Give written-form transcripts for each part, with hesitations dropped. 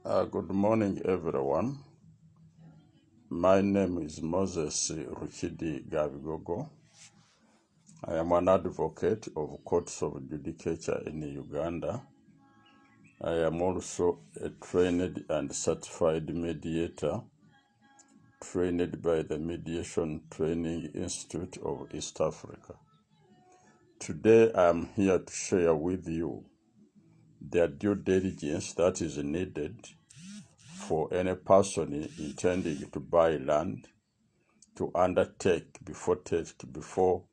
Good morning, everyone. My name is Moses Ruchidi Gabigogo. I am an advocate of courts of judicature in Uganda. I am also a trained and certified mediator, trained by the Mediation Training Institute of East Africa. Today, I am here to share with you the due diligence that is needed for any person intending to buy land to undertake before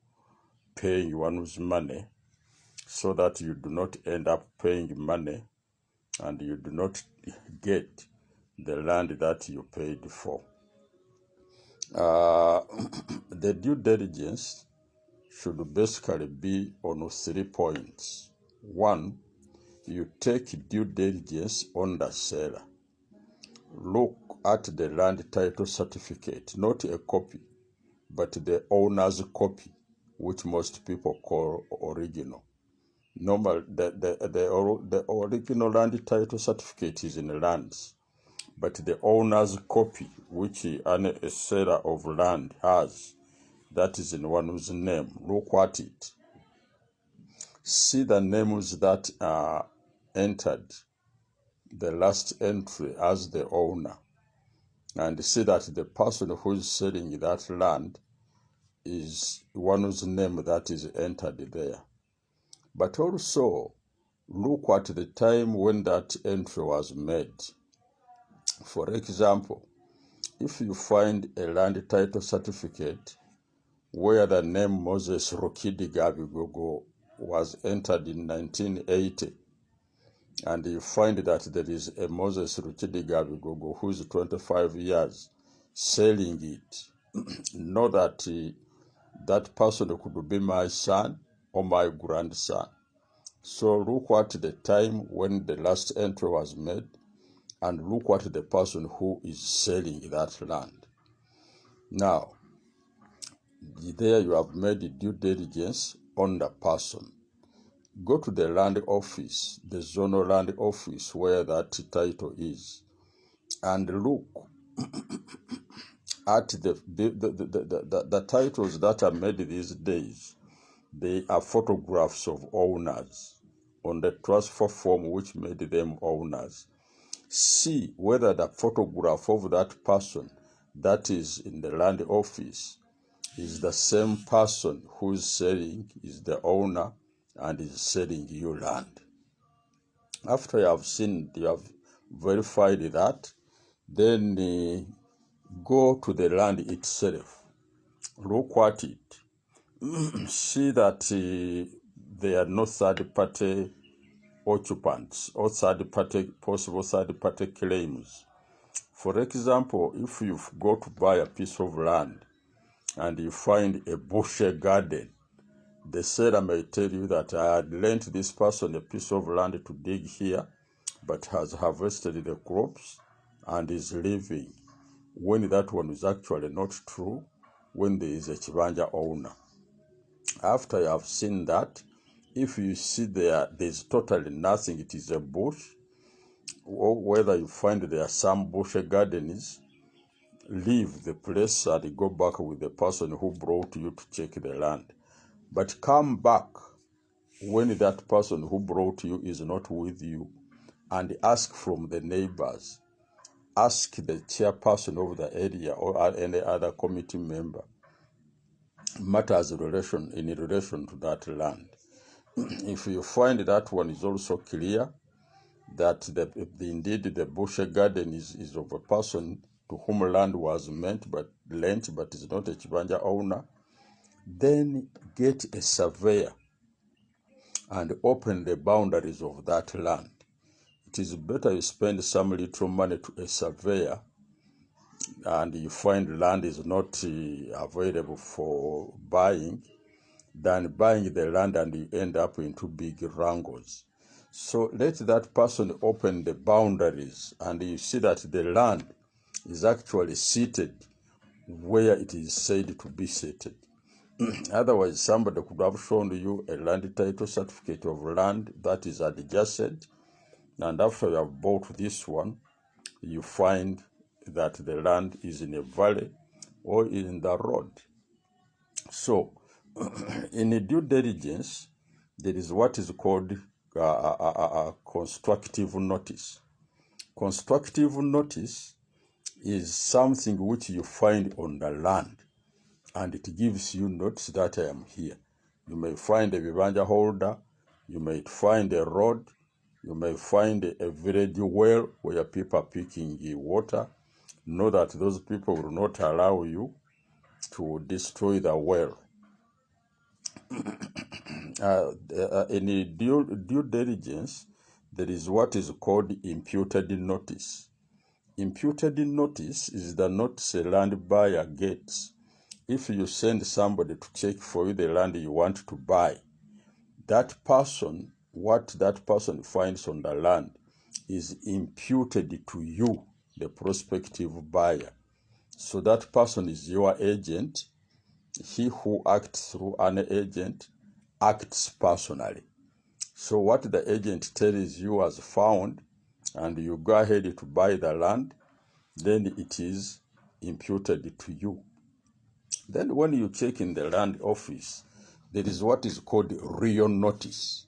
paying one's money, so that you do not end up paying money and you do not get the land that you paid for. The due diligence should basically be on 3 points. One, you take due diligence on the seller. Look at the land title certificate, not a copy, but the owner's copy, which most people call original. Normal, the original land title certificate is in lands, but the owner's copy, which a seller of land has, that is in one's name. Look at it. See the names that are entered, the last entry as the owner, and see that the person who is selling that land is one's name that is entered there. But also, look at the time when that entry was made. For example, if you find a land title certificate where the name Moses Rukidi Gabigogo was entered in 1980, and you find that there is a Moses Rukidi Gabigogo who is 25 years selling it, know that that person could be my son or my grandson. So look at the time when the last entry was made, and look at the person who is selling that land. Now, there you have made due diligence on the person. Go to the land office, the zonal land office where that title is, and look at the titles that are made these days. They are photographs of owners on the transfer form which made them owners. See whether the photograph of that person that is in the land office is the same person who is selling, is the owner, and is selling you land. After you have verified that, then go to the land itself. Look at it. See that there are no third-party occupants or possible third-party claims. For example, if you go to buy a piece of land and you find a bush garden, the seller may tell you that I had lent this person a piece of land to dig here, but has harvested the crops and is leaving, when that one is actually not true, when there is a Chibanja owner. After you have seen that, if you see there's totally nothing, it is a bush, or whether you find there are some bush gardens, leave the place and go back with the person who brought you to check the land. But come back when that person who brought you is not with you, and ask from the neighbors. Ask the chairperson of the area or any other committee member matters in relation to that land. If you find that one is also clear, that indeed the bush garden is of a person to whom land was lent but is not a Chibanja owner, then get a surveyor and open the boundaries of that land. It is better you spend some little money to a surveyor and you find land is not available for buying, than buying the land and you end up into big wrangles. So let that person open the boundaries and you see that the land is actually seated where it is said to be seated. Otherwise, somebody could have shown you a land title certificate of land that is adjacent, and after you have bought this one, you find that the land is in a valley or in the road. So, in a due diligence, there is what is called constructive notice. Constructive notice is something which you find on the land, and it gives you notice that I am here. You may find a vibanja holder, you may find a road, you may find a village well where people are picking water. Know that those people will not allow you to destroy the well. In due diligence, there is what is called imputed notice. Imputed notice is the notice a land buyer gets. If you send somebody to check for you the land you want to buy, that person, what that person finds on the land is imputed to you, the prospective buyer. So that person is your agent. He who acts through an agent acts personally. So what the agent tells you has found, and you go ahead to buy the land, then it is imputed to you. Then when you check in the land office, there is what is called real notice.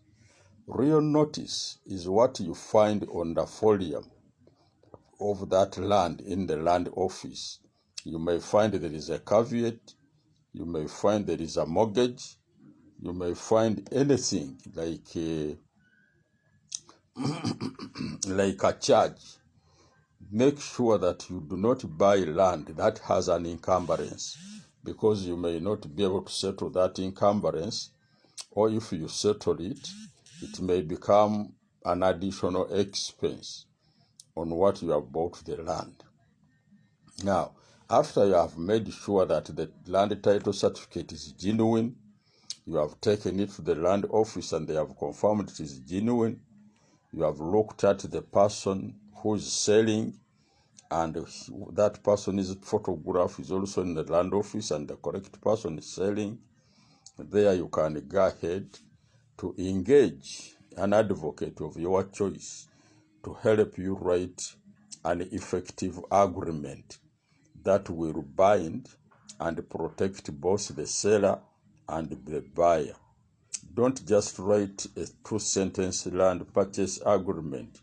Real notice is what you find on the folium of that land in the land office. You may find there is a caveat, you may find there is a mortgage, you may find anything like a charge. Make sure that you do not buy land that has an encumbrance, because you may not be able to settle that encumbrance, or if you settle it, it may become an additional expense on what you have bought the land. Now, after you have made sure that the land title certificate is genuine, you have taken it to the land office and they have confirmed it is genuine, you have looked at the person who is selling, and that person's photograph is also in the land office and the correct person is selling, there you can go ahead to engage an advocate of your choice to help you write an effective agreement that will bind and protect both the seller and the buyer. Don't just write a 2-sentence land purchase agreement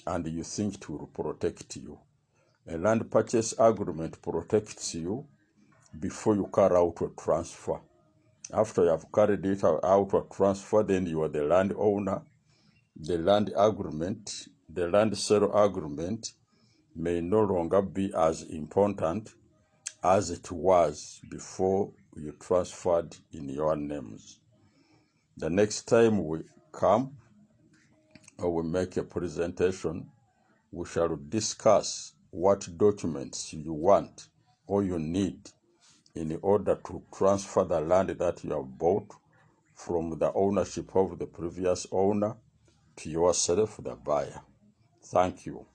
and you think it will protect you. A land purchase agreement protects you before you carry out a transfer. After you have carried it out a transfer, then you are the land owner. The land agreement, the land sale agreement may no longer be as important as it was before you transferred in your names. The next time we come or we make a presentation, we shall discuss what documents you want or you need in order to transfer the land that you have bought from the ownership of the previous owner to yourself, the buyer. Thank you.